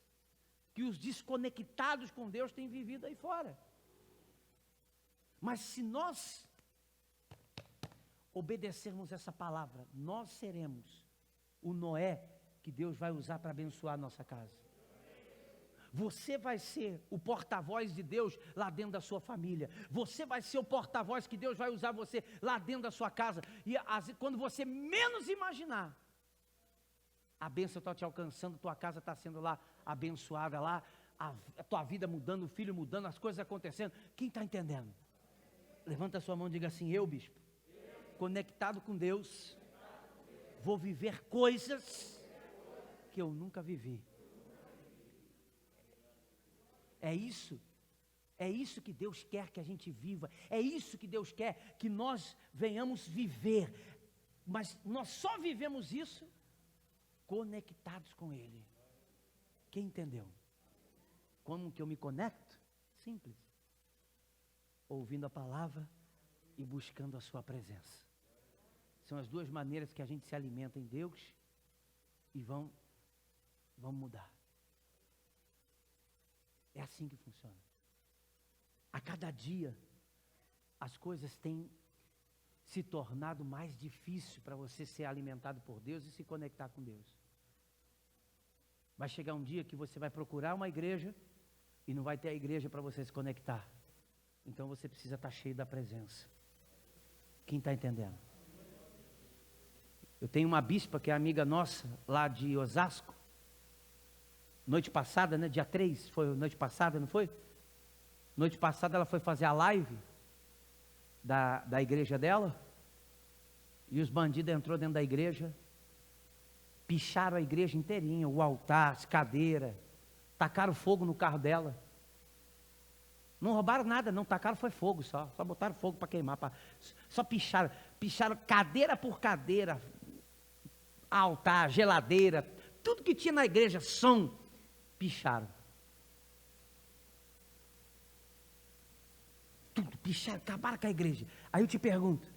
que os desconectados com Deus têm vivido aí fora. Mas se nós obedecermos essa palavra, nós seremos o Noé que Deus vai usar para abençoar a nossa casa. Você vai ser o porta-voz de Deus lá dentro da sua família. Você vai ser o porta-voz que Deus vai usar você lá dentro da sua casa. E quando você menos imaginar, a bênção está te alcançando, tua casa está sendo lá abençoada, lá a tua vida mudando, o filho mudando, as coisas acontecendo. Quem está entendendo? Levanta a sua mão e diga assim, eu, bispo, conectado com Deus, vou viver coisas que eu nunca vivi. É isso que Deus quer que a gente viva, é isso que Deus quer que nós venhamos viver, mas nós só vivemos isso conectados com Ele. Quem entendeu? Como que eu me conecto? Simples. Ouvindo a palavra e buscando a sua presença. São as duas maneiras que a gente se alimenta em Deus e vamos mudar. É assim que funciona. A cada dia, as coisas têm se tornado mais difícil para você ser alimentado por Deus e se conectar com Deus. Vai chegar um dia que você vai procurar uma igreja e não vai ter a igreja para você se conectar. Então você precisa estar cheio da presença. Quem está entendendo? Eu tenho uma bispa que é amiga nossa, lá de Osasco. Noite passada, né? Dia 3, foi noite passada, não foi? Noite passada ela foi fazer a live da igreja dela. E os bandidos entrou dentro da igreja. Picharam a igreja inteirinha, o altar, as cadeiras. Tacaram fogo no carro dela. Não roubaram nada, não, tacaram foi fogo só botaram fogo para queimar, só picharam cadeira por cadeira, altar, geladeira, tudo que tinha na igreja, som, picharam. Tudo, picharam, acabaram com a igreja. Aí eu te pergunto,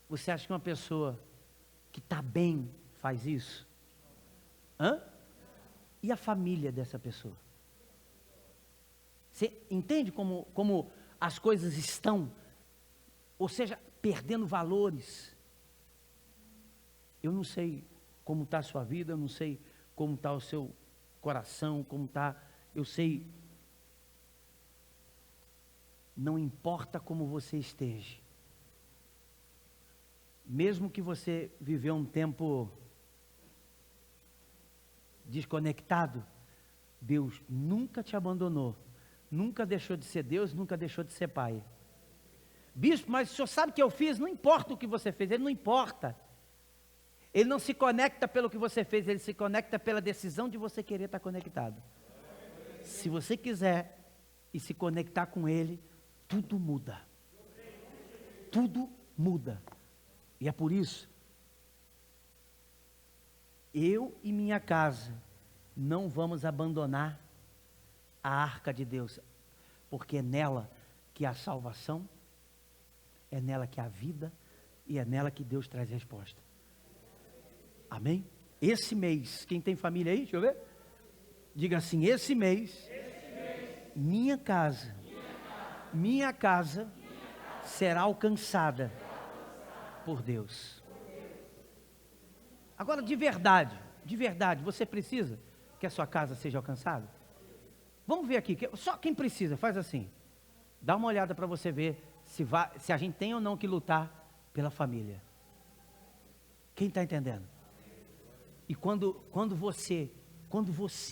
você acha que uma pessoa que está bem faz isso? Hã? E a família dessa pessoa? Você entende como as coisas estão? Ou seja, perdendo valores. Eu não sei como está a sua vida, eu não sei como está o seu coração, como está, eu sei. Não importa como você esteja. Mesmo que você viveu um tempo desconectado, Deus nunca te abandonou, nunca deixou de ser Deus, nunca deixou de ser Pai. Bispo, mas o senhor sabe o que eu fiz? Não importa o que você fez, ele não importa. Ele não se conecta pelo que você fez, ele se conecta pela decisão de você querer estar conectado. Se você quiser e se conectar com ele, tudo muda. Tudo muda. E é por isso, eu e minha casa não vamos abandonar a arca de Deus, porque é nela que há salvação, é nela que há vida e é nela que Deus traz resposta. Amém? Esse mês, quem tem família aí, deixa eu ver. Diga assim, esse mês, minha casa será alcançada por Deus. Agora, de verdade, de verdade, você precisa que a sua casa seja alcançada? Vamos ver aqui, só quem precisa, faz assim. Dá uma olhada para você ver se a gente tem ou não que lutar pela família. Quem está entendendo? E quando você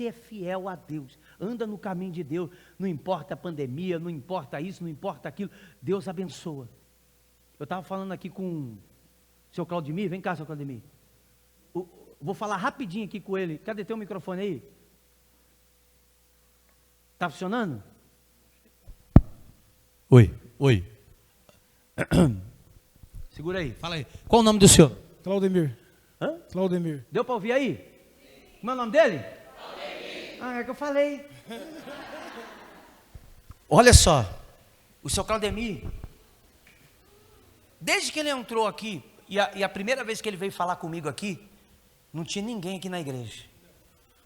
é fiel a Deus, anda no caminho de Deus, não importa a pandemia, não importa isso, não importa aquilo, Deus abençoa. Eu estava falando aqui com o seu Claudemir, vem cá, seu Claudemir. Vou falar rapidinho aqui com ele. Cadê teu microfone aí? Está funcionando? Oi. Segura aí. Fala aí. Qual o nome do senhor? Claudemir. Hã? Claudemir. Deu para ouvir aí? Como é o nome dele? Ah, é que eu falei. Olha só, o seu Claudemir, desde que ele entrou aqui, e a primeira vez que ele veio falar comigo aqui, não tinha ninguém aqui na igreja.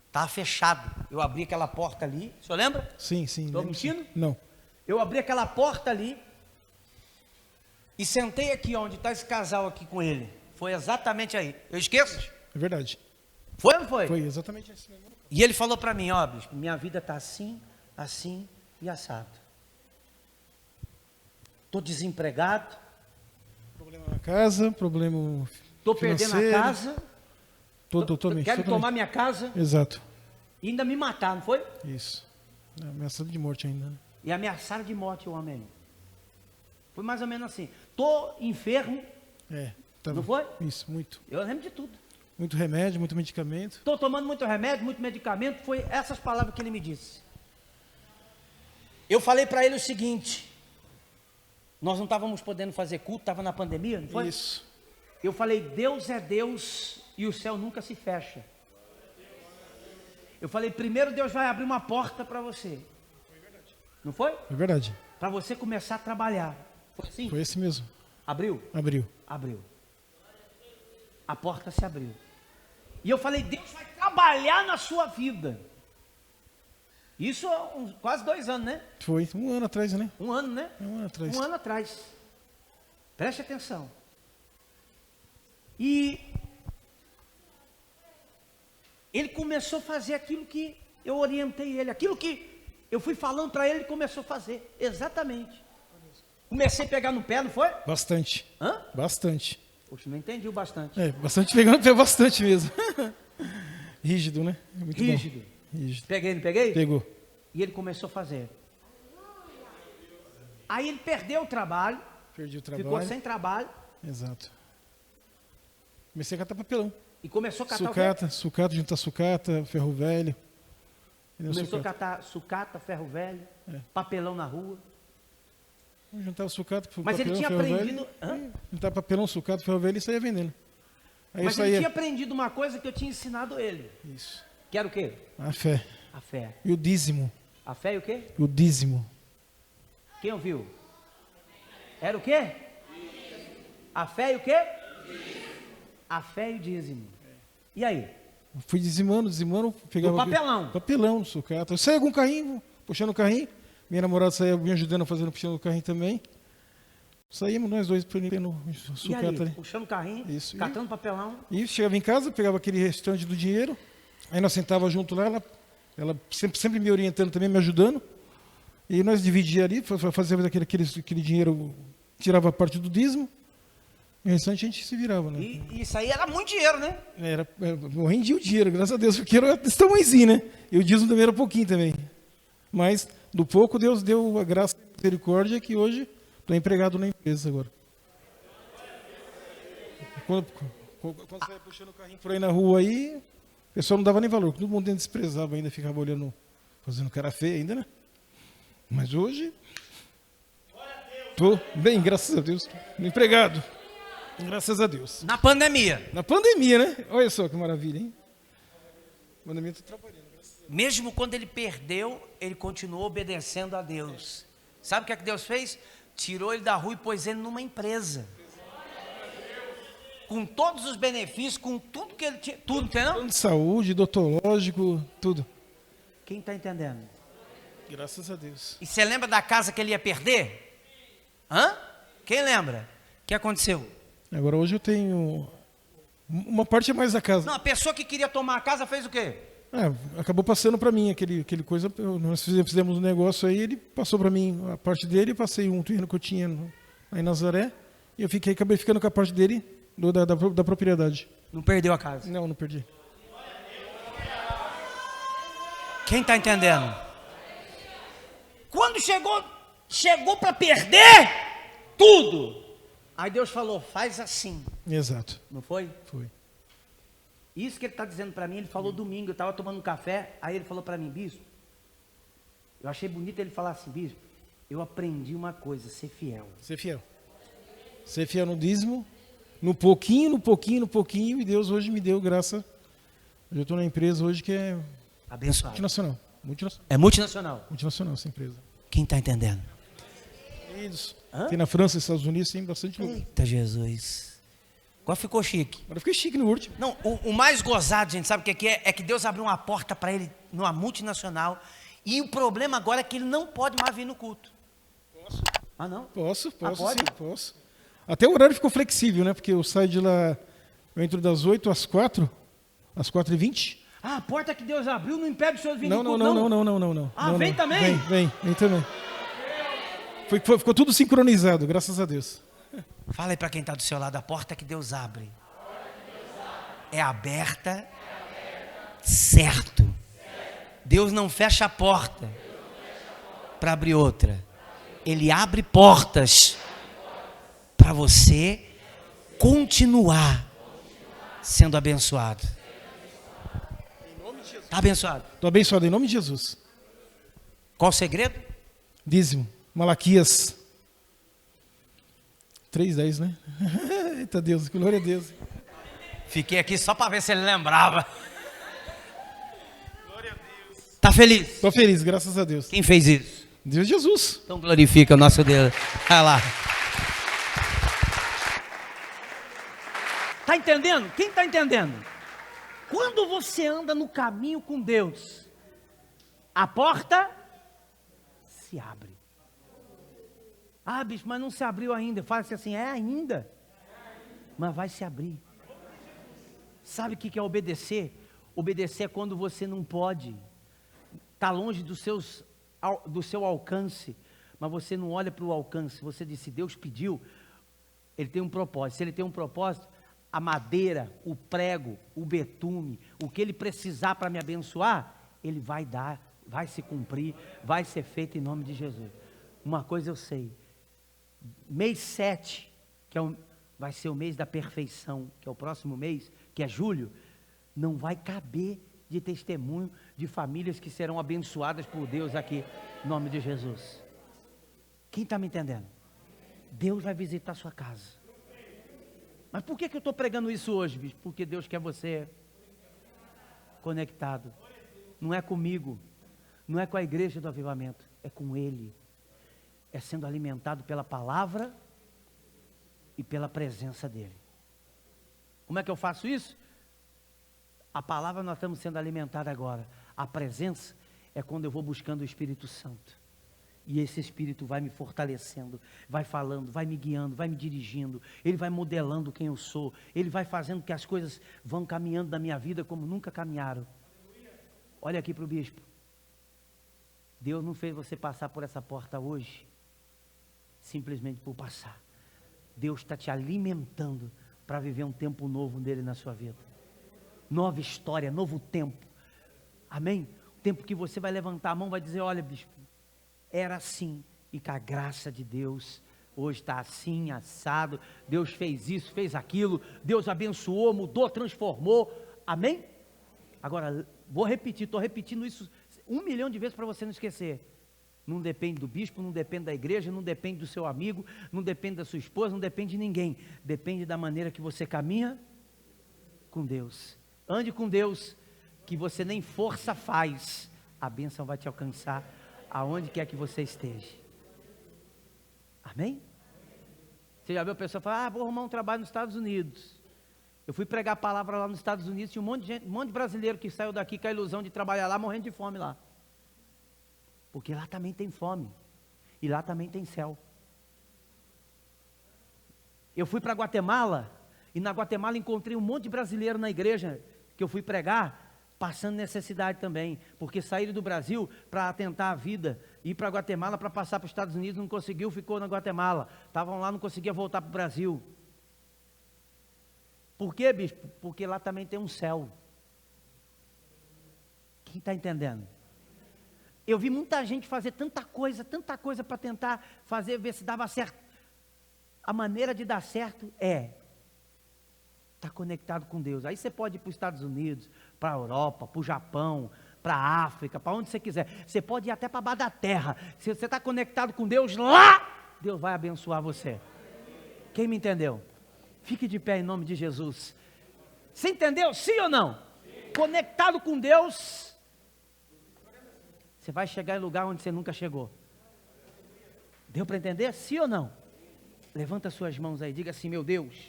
Estava fechado. Eu abri aquela porta ali, o senhor lembra? Sim. Estou mentindo? Não. Eu abri aquela porta ali e sentei aqui onde está esse casal aqui com ele. Foi exatamente aí. Eu esqueço? É verdade. Foi ou não foi? Foi exatamente assim mesmo. E ele falou para mim, ó, bispo, minha vida está assim, assim e assado. Estou desempregado. Problema na casa, problema Estou perdendo a casa. Totalmente. Quero tomar minha casa Exato. e ainda me matar, não foi? Isso. É ameaçado de morte ainda, né? E ameaçaram de morte o homem. Foi mais ou menos assim. Estou enfermo. Tava. Não foi? Isso, muito. Eu lembro de tudo. Muito remédio, muito medicamento. Estou tomando muito remédio, muito medicamento. Foi essas palavras que ele me disse. Eu falei para ele o seguinte. Nós não estávamos podendo fazer culto, estava na pandemia, não foi? Isso. Eu falei, Deus é Deus e o céu nunca se fecha. Eu falei, primeiro Deus vai abrir uma porta para você. Não foi? É verdade. Para você começar a trabalhar. Foi assim? Foi esse mesmo. Abriu? Abriu. Abriu. A porta se abriu. E eu falei, Deus vai trabalhar na sua vida. Isso há quase 2 anos, né? Foi 1 ano atrás, né? 1 ano, né? 1 ano atrás. 1 ano atrás. Preste atenção. E ele começou a fazer aquilo que eu orientei ele, aquilo que eu fui falando para ele, ele começou a fazer. Exatamente. Comecei a pegar no pé, não foi? Bastante. Hã? Bastante. Poxa, não entendi o bastante. Bastante pegando no pé, bastante mesmo. Rígido, né? É muito Rígido. bom. Rígido. Peguei, não peguei? Pegou. E ele começou a fazer. Aí ele perdeu o trabalho. Perdi o trabalho. Ficou sem trabalho. Exato. Comecei a catar papelão. E começou a catar Sucata, juntar sucata, ferro velho. Começou a catar sucata, ferro velho, papelão na rua. Juntava sucata, Mas papelão, ele tinha ferro aprendido... velho. Juntava papelão, sucata, ferro velho e saía vendendo. Aí Mas ele tinha aprendido uma coisa que eu tinha ensinado ele. Isso. Que era o quê? A fé. A fé. E o dízimo. A fé e o quê? O dízimo. Quem ouviu? Era o quê? A fé e o quê? A fé e o dízimo. E aí? Fui dizimando, pegava... O papelão. Papelão, sucata. Eu saía com o carrinho, puxando o carrinho. Minha namorada saía me ajudando, puxando o carrinho também. Saímos nós dois pelo sucata e ali, ali. puxando o carrinho, Isso. catando papelão. E chegava em casa, pegava aquele restante do dinheiro. Aí nós sentava junto lá, ela sempre me orientando também, me ajudando. E nós dividíamos ali, fazia aquele dinheiro, tirava a parte do dízimo. E o restante a gente se virava, né? E isso aí era muito dinheiro, né? Eu rendia o dinheiro, graças a Deus, porque era desse tamanhozinho, né? E o dízimo também era pouquinho também. Mas, do pouco, Deus deu a graça e a misericórdia que hoje estou empregado na empresa agora. Quando saia puxando o carrinho por aí na rua aí, o pessoal não dava nem valor. Todo mundo desprezava ainda, ficava olhando, fazendo cara feia ainda, né? Mas hoje, estou bem, graças a Deus, empregado. Graças a Deus. Na pandemia. Na pandemia, né? Olha só que maravilha, hein? Na pandemia eu estou trabalhando. Mesmo quando ele perdeu, ele continuou obedecendo a Deus. Sabe o que é que Deus fez? Tirou ele da rua e pôs ele numa empresa. Com todos os benefícios, com tudo que ele tinha. Tudo, entendeu? Saúde, odontológico, tudo. Quem está entendendo? Graças a Deus. E você lembra da casa que ele ia perder? Hã? Quem lembra? O que aconteceu? Agora hoje eu tenho Uma parte é mais da casa. Não, a pessoa que queria tomar a casa fez o quê? Acabou passando para mim aquele coisa. Nós fizemos um negócio aí, ele passou para mim a parte dele, eu passei um terreno que eu tinha lá em Nazaré, e eu acabei ficando com a parte dele da propriedade. Não perdeu a casa? Não perdi. Quem está entendendo? Quando chegou para perder tudo, aí Deus falou, faz assim. Exato. Não foi? Foi. Isso que ele está dizendo para mim, ele falou domingo, eu estava tomando um café, aí ele falou para mim, bispo, eu achei bonito ele falar assim, bispo, eu aprendi uma coisa, ser fiel. Ser fiel. Ser fiel no dízimo, no pouquinho, e Deus hoje me deu graça. Eu estou na empresa hoje que é Abençoado. multinacional. É multinacional. Multinacional essa empresa. Quem está entendendo? Isso. Hã? Tem na França e Estados Unidos, tem bastante lugar. Eita Jesus. Agora ficou chique. Agora eu fiquei chique no último. Não, o mais gozado, gente, sabe o que é? É que Deus abriu uma porta para ele numa multinacional. E o problema agora é que ele não pode mais vir no culto. Posso? Ah, não? Posso, pode? sim, posso. Até o horário ficou flexível, né? Porque eu saio de lá, eu entro das 8 às 4, às 4h20. Ah, a porta que Deus abriu não impede o senhor de vir no Não. culto, Não. Ah, Não, vem não. também? Vem também. Ficou tudo sincronizado, graças a Deus. Fala aí para quem está do seu lado, a porta que Deus abre é aberta, certo. Deus não fecha a porta para abrir outra. Ele abre portas para você continuar sendo abençoado. Está abençoado? Estou abençoado em nome de Jesus. Qual o segredo? Dízimo. Malaquias 3:10, né? Eita Deus, glória a Deus. Fiquei aqui só para ver se ele lembrava. Tá feliz? Estou feliz, graças a Deus. Quem fez isso? Deus Jesus. Então glorifica o nosso Deus. Vai lá. Tá entendendo? Quem tá entendendo? Quando você anda no caminho com Deus, a porta se abre. Ah, bicho, mas não se abriu ainda. Fala assim, é ainda. Mas vai se abrir. Sabe o que é obedecer? Obedecer é quando você não pode. Está longe do seu alcance. Mas você não olha para o alcance. Você diz, se Deus pediu, Ele tem um propósito. Se Ele tem um propósito, a madeira, o prego, o betume, o que Ele precisar para me abençoar, Ele vai dar, vai se cumprir, vai ser feito em nome de Jesus. Uma coisa eu sei. Mês 7, que vai ser o mês da perfeição, que é o próximo mês, que é julho, não vai caber de testemunho de famílias que serão abençoadas por Deus aqui, em nome de Jesus. Quem está me entendendo? Deus vai visitar a sua casa. Mas por que eu estou pregando isso hoje, bicho? Porque Deus quer você conectado. Não é comigo, não é com a igreja do avivamento, é com Ele. É sendo alimentado pela palavra e pela presença dEle. Como é que eu faço isso? A palavra nós estamos sendo alimentados agora. A presença é quando eu vou buscando o Espírito Santo. E esse Espírito vai me fortalecendo, vai falando, vai me guiando, vai me dirigindo. Ele vai modelando quem eu sou. Ele vai fazendo que as coisas vão caminhando na minha vida como nunca caminharam. Olha aqui para o bispo. Deus não fez você passar por essa porta hoje simplesmente por passar. Deus está te alimentando para viver um tempo novo dele na sua vida. Nova história, novo tempo. Amém? O tempo que você vai levantar a mão e vai dizer, olha bispo, era assim, e com a graça de Deus, hoje está assim, assado, Deus fez isso, fez aquilo, Deus abençoou, mudou, transformou, amém? Agora, vou repetir, estou repetindo isso 1 milhão de vezes para você não esquecer. Não depende do bispo, não depende da igreja, não depende do seu amigo, não depende da sua esposa, não depende de ninguém. Depende da maneira que você caminha com Deus. Ande com Deus, que você nem força faz. A bênção vai te alcançar aonde quer que você esteja. Amém? Você já viu a pessoa falar, vou arrumar um trabalho nos Estados Unidos. Eu fui pregar a palavra lá nos Estados Unidos, tinha um monte de gente, um monte de brasileiro que saiu daqui com a ilusão de trabalhar lá, morrendo de fome lá. Porque lá também tem fome. E lá também tem céu. Eu fui para Guatemala E na Guatemala encontrei um monte de brasileiro na igreja que eu fui pregar, passando necessidade também, porque saíram do Brasil para tentar a vida, ir para Guatemala para passar para os Estados Unidos, não conseguiu, ficou na Guatemala. Estavam lá, não conseguia voltar para o Brasil. Por quê, bispo? Porque lá também tem um céu. Quem está entendendo? Eu vi muita gente fazer tanta coisa para tentar fazer, ver se dava certo. A maneira de dar certo é estar conectado com Deus. Aí você pode ir para os Estados Unidos, para a Europa, para o Japão, para a África, para onde você quiser. Você pode ir até para baixo da terra. Se você está conectado com Deus, lá, Deus vai abençoar você. Quem me entendeu? Fique de pé em nome de Jesus. Você entendeu? Sim ou não? Sim. Conectado com Deus, você vai chegar em lugar onde você nunca chegou. Deu para entender? Sim ou não? Levanta suas mãos aí, diga assim: meu Deus,